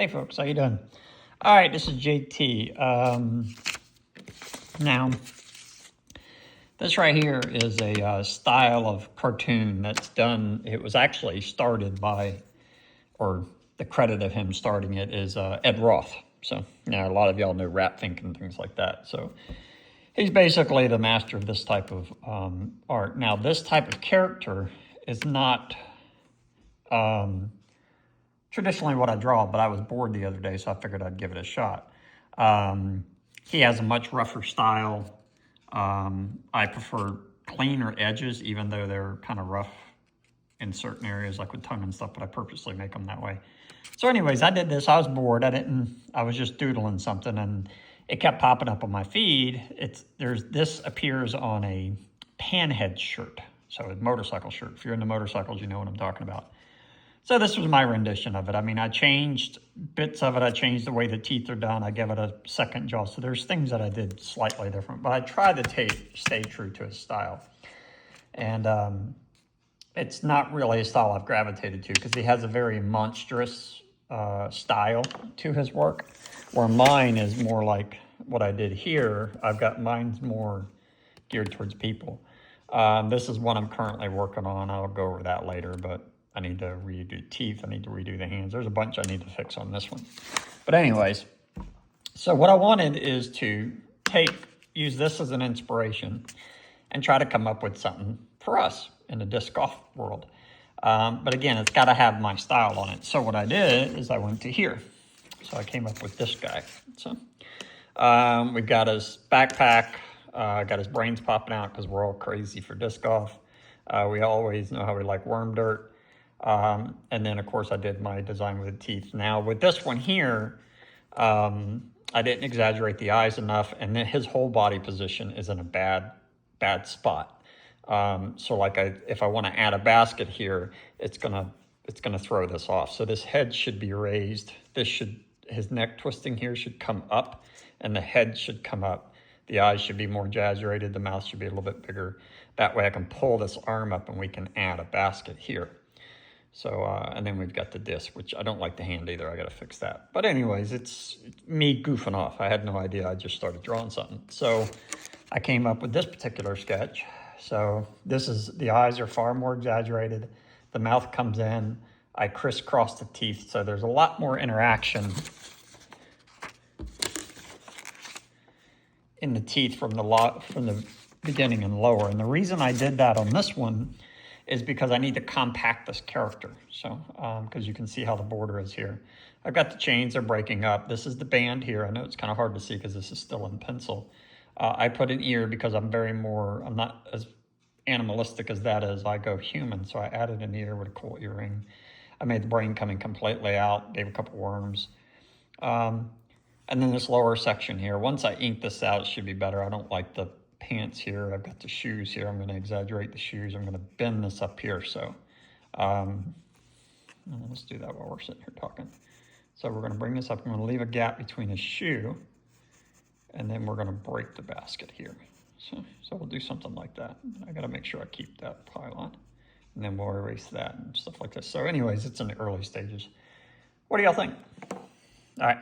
Hey folks, how you doing? All right, this is JT. Now, this right here is a style of cartoon that's done. It was actually started by, or the credit of him starting it is Ed Roth. So, a lot of y'all know Rap Think and things like that. So, he's basically the master of this type of art. Now, this type of character is not traditionally what I draw, but I was bored the other day, so I figured I'd give it a shot. He has a much rougher style. I prefer cleaner edges, even though they're kind of rough in certain areas, like with tongue and stuff, but I purposely make them that way. So anyways, I did this. I was bored. I was just doodling something, and it kept popping up on my feed. This appears on a panhead shirt, so a motorcycle shirt. If you're into motorcycles, you know what I'm talking about. So this was my rendition of it. I mean, I changed bits of it. I changed the way the teeth are done. I gave it a second jaw. So there's things that I did slightly different, but I tried to stay true to his style. And it's not really a style I've gravitated to because he has a very monstrous style to his work, where mine is more like what I did here. Mine's more geared towards people. This is one I'm currently working on. I'll go over that later, but I need to redo teeth. I need to redo the hands. There's a bunch I need to fix on this one. But anyways, so what I wanted is to use this as an inspiration and try to come up with something for us in the disc golf world. But again, it's got to have my style on it. So what I did is I went to here. So I came up with this guy. So we've got his backpack. Got his brains popping out because we're all crazy for disc golf. We always know how we like worm dirt. And then, of course, I did my design with the teeth. Now, with this one here, I didn't exaggerate the eyes enough, and then his whole body position is in a bad spot. So, like, if I want to add a basket here, it's gonna throw this off. So this head should be raised. His neck twisting here should come up, and the head should come up. The eyes should be more exaggerated. The mouth should be a little bit bigger. That way, I can pull this arm up, and we can add a basket here. So, and then we've got the disc, which I don't like the hand either. I got to fix that. But anyways, it's me goofing off. I had no idea. I just started drawing something. So I came up with this particular sketch. So the eyes are far more exaggerated. The mouth comes in. I crisscross the teeth. So there's a lot more interaction in the teeth from the beginning and lower. And the reason I did that on this one is because I need to compact this character. So, because you can see how the border is here. I've got the chains, they're breaking up. This is the band here. I know it's kind of hard to see because this is still in pencil. I put an ear because I'm not as animalistic as that is. I go human, so I added an ear with a cool earring. I made the brain coming completely out, gave a couple worms. And then this lower section here, once I ink this out, it should be better. I don't like the pants here. I've got the shoes here. I'm going to exaggerate the shoes. I'm going to bend this up here. So let's do that while we're sitting here talking. So we're going to bring this up. I'm going to leave a gap between his shoe, and then we're going to break the basket here. So we'll do something like that. I got to make sure I keep that pylon, and then we'll erase that and stuff like this. So anyways, it's in the early stages. What do y'all think? All right.